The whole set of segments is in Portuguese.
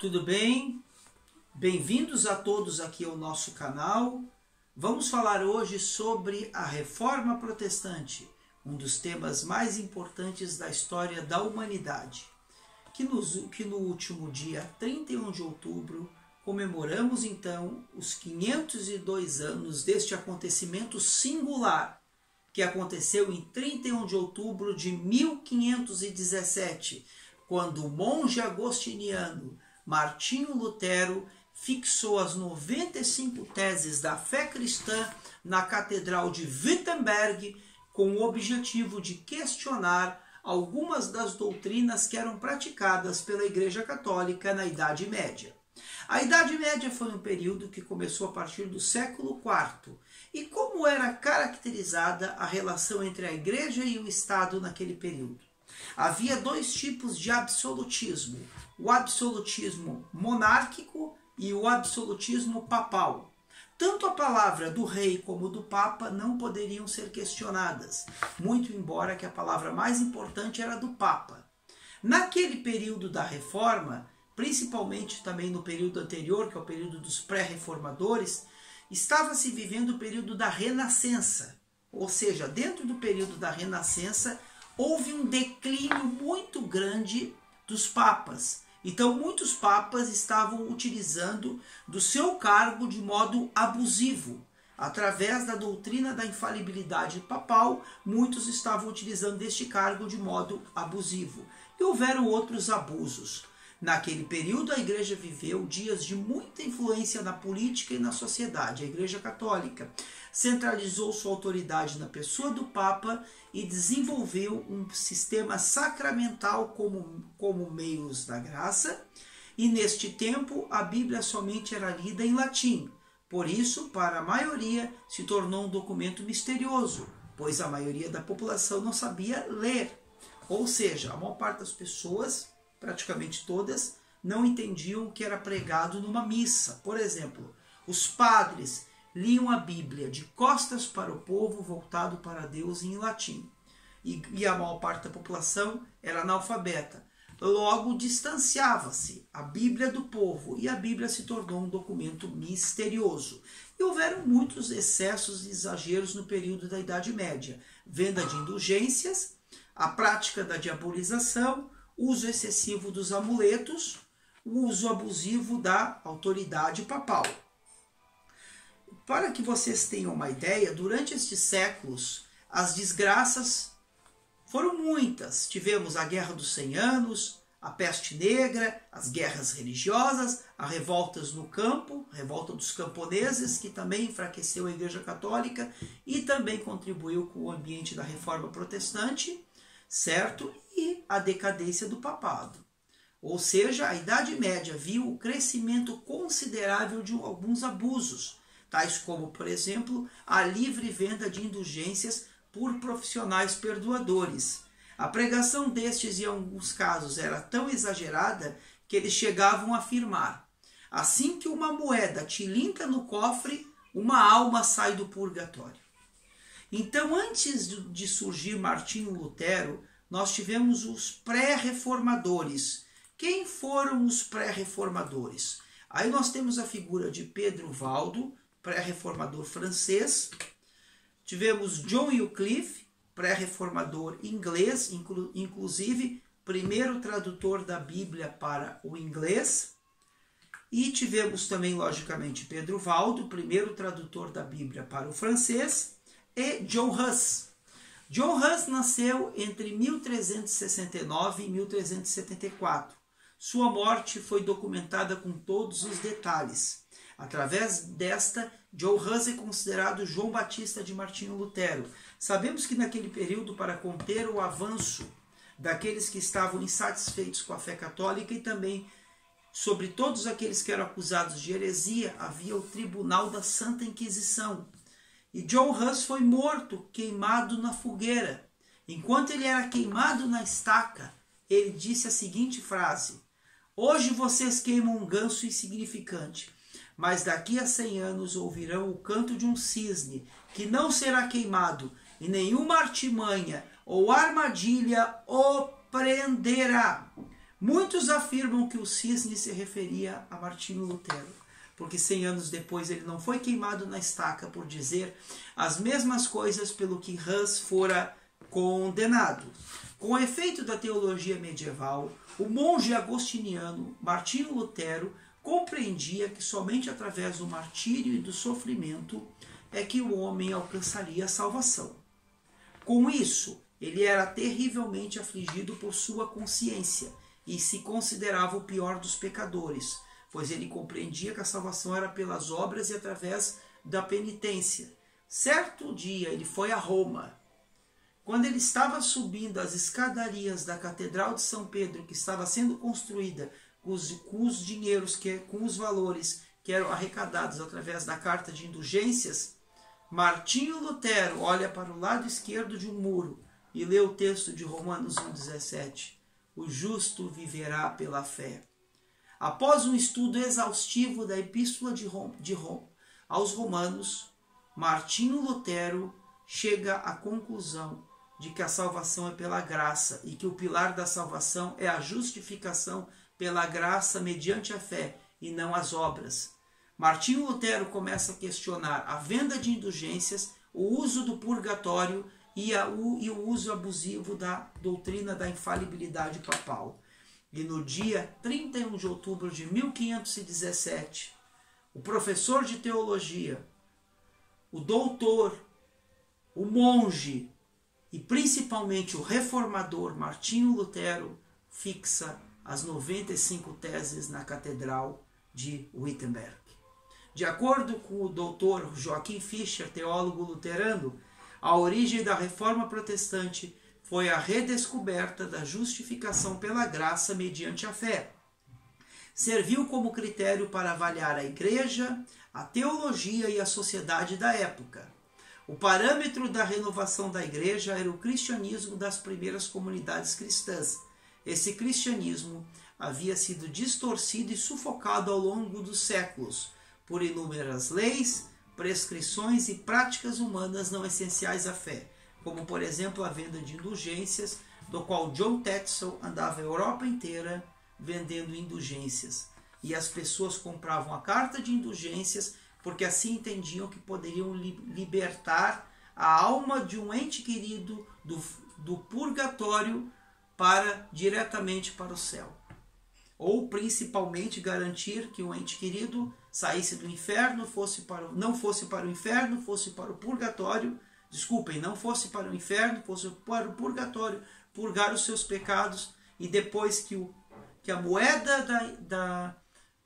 Tudo bem? Bem-vindos a todos aqui ao nosso canal. Vamos falar hoje sobre a Reforma Protestante, um dos temas mais importantes da história da humanidade, que no último dia 31 de outubro comemoramos então os 502 anos deste acontecimento singular, que aconteceu em 31 de outubro de 1517, quando o monge agostiniano Martinho Lutero fixou as 95 teses da fé cristã na Catedral de Wittenberg com o objetivo de questionar algumas das doutrinas que eram praticadas pela Igreja Católica na Idade Média. A Idade Média foi um período que começou a partir do século IV. E como era caracterizada a relação entre a Igreja e o Estado naquele período? Havia dois tipos de absolutismo: o absolutismo monárquico e o absolutismo papal. Tanto a palavra do rei como do papa não poderiam ser questionadas, muito embora que a palavra mais importante era do papa. Naquele período da Reforma, principalmente também no período anterior, que é o período dos pré-reformadores, estava se vivendo o período da Renascença. Ou seja, dentro do período da Renascença, houve um declínio muito grande dos papas. Então, muitos papas estavam utilizando do seu cargo de modo abusivo. Através da doutrina da infalibilidade papal, muitos estavam utilizando deste cargo de modo abusivo. E houveram outros abusos. Naquele período, a Igreja viveu dias de muita influência na política e na sociedade. A Igreja Católica centralizou sua autoridade na pessoa do Papa e desenvolveu um sistema sacramental como meios da graça. E neste tempo, a Bíblia somente era lida em latim. Por isso, para a maioria, se tornou um documento misterioso, pois a maioria da população não sabia ler. Ou seja, a maior parte das pessoas, praticamente todas, não entendiam o que era pregado numa missa. Por exemplo, os padres liam a Bíblia de costas para o povo, voltado para Deus em latim. E a maior parte da população era analfabeta. Logo, distanciava-se a Bíblia do povo e a Bíblia se tornou um documento misterioso. E houveram muitos excessos e exageros no período da Idade Média. Venda de indulgências, a prática da diabolização, uso excessivo dos amuletos, o uso abusivo da autoridade papal. Para que vocês tenham uma ideia, durante estes séculos, as desgraças foram muitas. Tivemos a Guerra dos 100 Anos, a Peste Negra, as guerras religiosas, as revoltas no campo, a revolta dos camponeses, que também enfraqueceu a Igreja Católica e também contribuiu com o ambiente da Reforma Protestante, certo? E a decadência do papado. Ou seja, a Idade Média viu o crescimento considerável de alguns abusos, tais como, por exemplo, a livre venda de indulgências por profissionais perdoadores. A pregação destes, em alguns casos, era tão exagerada que eles chegavam a afirmar: assim que uma moeda tilinta no cofre, uma alma sai do purgatório. Então, antes de surgir Martinho Lutero, nós tivemos os pré-reformadores. Quem foram os pré-reformadores? Aí nós temos a figura de Pedro Valdo, pré-reformador francês. Tivemos John Wycliffe, pré-reformador inglês, inclusive primeiro tradutor da Bíblia para o inglês. E tivemos também, logicamente, Pedro Valdo, primeiro tradutor da Bíblia para o francês, e John Huss. John Huss nasceu entre 1369 e 1374. Sua morte foi documentada com todos os detalhes. Através desta, John Huss é considerado João Batista de Martinho Lutero. Sabemos que naquele período, para conter o avanço daqueles que estavam insatisfeitos com a fé católica e também sobre todos aqueles que eram acusados de heresia, havia o Tribunal da Santa Inquisição. E John Huss foi morto, queimado na fogueira. Enquanto ele era queimado na estaca, ele disse a seguinte frase: hoje vocês queimam um ganso insignificante, mas daqui a 100 anos ouvirão o canto de um cisne, que não será queimado, e nenhuma artimanha ou armadilha o prenderá. Muitos afirmam que o cisne se referia a Martinho Lutero, porque 100 anos depois ele não foi queimado na estaca por dizer as mesmas coisas pelo que Hus fora condenado. Com o efeito da teologia medieval, o monge agostiniano Martinho Lutero compreendia que somente através do martírio e do sofrimento é que o homem alcançaria a salvação. Com isso, ele era terrivelmente afligido por sua consciência e se considerava o pior dos pecadores, pois ele compreendia que a salvação era pelas obras e através da penitência. Certo dia ele foi a Roma. Quando ele estava subindo as escadarias da Catedral de São Pedro, que estava sendo construída com os dinheiros, com os valores que eram arrecadados através da carta de indulgências, Martinho Lutero olha para o lado esquerdo de um muro e lê o texto de Romanos 1,17. O justo viverá pela fé. Após um estudo exaustivo da Epístola aos Romanos, Martinho Lutero chega à conclusão de que a salvação é pela graça e que o pilar da salvação é a justificação pela graça mediante a fé e não as obras. Martinho Lutero começa a questionar a venda de indulgências, o uso do purgatório e o uso abusivo da doutrina da infalibilidade papal. E no dia 31 de outubro de 1517, o professor de teologia, o doutor, o monge e principalmente o reformador Martinho Lutero fixa as 95 teses na Catedral de Wittenberg. De acordo com o doutor Joachim Fischer, teólogo luterano, a origem da Reforma Protestante foi a redescoberta da justificação pela graça mediante a fé. Serviu como critério para avaliar a Igreja, a teologia e a sociedade da época. O parâmetro da renovação da Igreja era o cristianismo das primeiras comunidades cristãs. Esse cristianismo havia sido distorcido e sufocado ao longo dos séculos por inúmeras leis, prescrições e práticas humanas não essenciais à fé, como por exemplo a venda de indulgências, do qual John Tetzel andava a Europa inteira vendendo indulgências. E as pessoas compravam a carta de indulgências porque assim entendiam que poderiam libertar a alma de um ente querido do purgatório diretamente para o céu. Ou principalmente garantir que um ente querido saísse do inferno, não fosse para o inferno, fosse para o purgatório. Desculpem, não fosse para o inferno, fosse para o purgatório, purgar os seus pecados, e depois que a moeda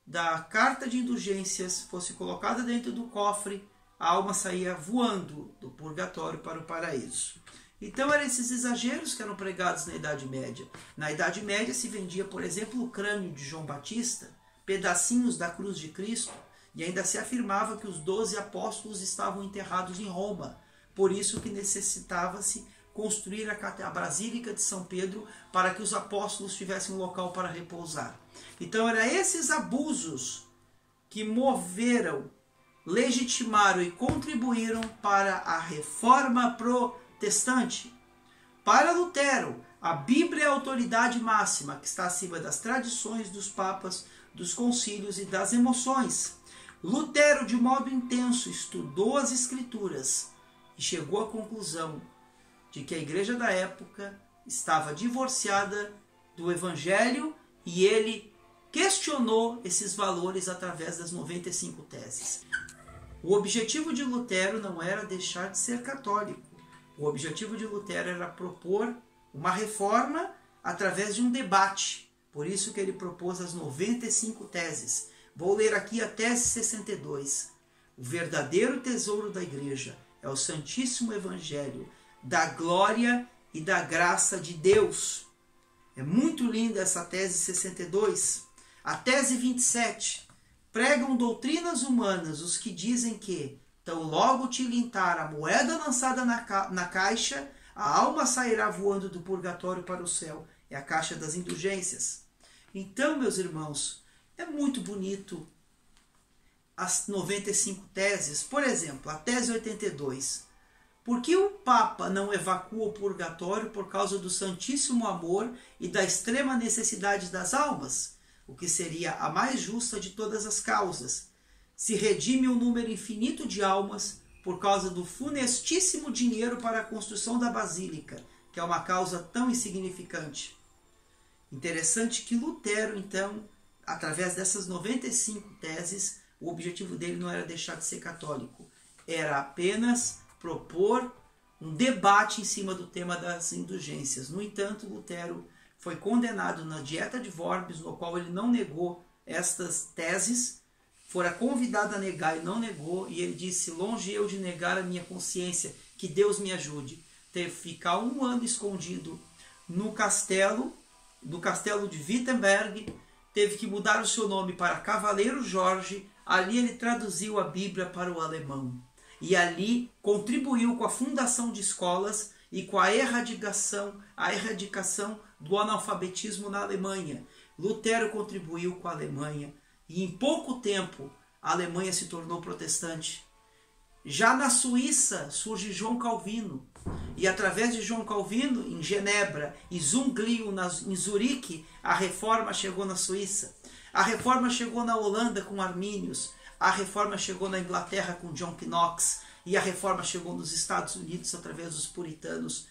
da carta de indulgências fosse colocada dentro do cofre, a alma saía voando do purgatório para o paraíso. Então eram esses exageros que eram pregados na Idade Média. Na Idade Média se vendia, por exemplo, o crânio de João Batista, pedacinhos da cruz de Cristo, e ainda se afirmava que os 12 apóstolos estavam enterrados em Roma. Por isso que necessitava-se construir a Basílica de São Pedro para que os apóstolos tivessem um local para repousar. Então eram esses abusos que legitimaram e contribuíram para a Reforma Protestante. Para Lutero, a Bíblia é a autoridade máxima que está acima das tradições dos papas, dos concílios e das emoções. Lutero, de modo intenso, estudou as Escrituras e chegou à conclusão de que a igreja da época estava divorciada do Evangelho, e ele questionou esses valores através das 95 teses. O objetivo de Lutero não era deixar de ser católico. O objetivo de Lutero era propor uma reforma através de um debate. Por isso que ele propôs as 95 teses. Vou ler aqui a tese 62. O verdadeiro tesouro da igreja é o Santíssimo Evangelho, da glória e da graça de Deus. É muito linda essa tese 62. A tese 27. Pregam doutrinas humanas os que dizem que, tão logo tilintar a moeda lançada na caixa, a alma sairá voando do purgatório para o céu. É a caixa das indulgências. Então, meus irmãos, é muito bonito as 95 teses. Por exemplo, a tese 82. Por que o Papa não evacua o purgatório por causa do santíssimo amor e da extrema necessidade das almas? O que seria a mais justa de todas as causas. Se redime um número infinito de almas por causa do funestíssimo dinheiro para a construção da basílica, que é uma causa tão insignificante. Interessante que Lutero, então, através dessas 95 teses, o objetivo dele não era deixar de ser católico, era apenas propor um debate em cima do tema das indulgências. No entanto, Lutero foi condenado na Dieta de Worms, no qual ele não negou estas teses, fora convidado a negar e não negou, e ele disse: longe eu de negar a minha consciência, que Deus me ajude. Teve que ficar 1 ano escondido no castelo de Wittenberg, teve que mudar o seu nome para Cavaleiro Jorge. Ali ele traduziu a Bíblia para o alemão. E ali contribuiu com a fundação de escolas e com a erradicação do analfabetismo na Alemanha. Lutero contribuiu com a Alemanha e em pouco tempo a Alemanha se tornou protestante. Já na Suíça surge João Calvino, e através de João Calvino, em Genebra, e Zunglio, em Zurique, a reforma chegou na Suíça. A reforma chegou na Holanda com Armínios, a reforma chegou na Inglaterra com John Knox, e a reforma chegou nos Estados Unidos através dos puritanos.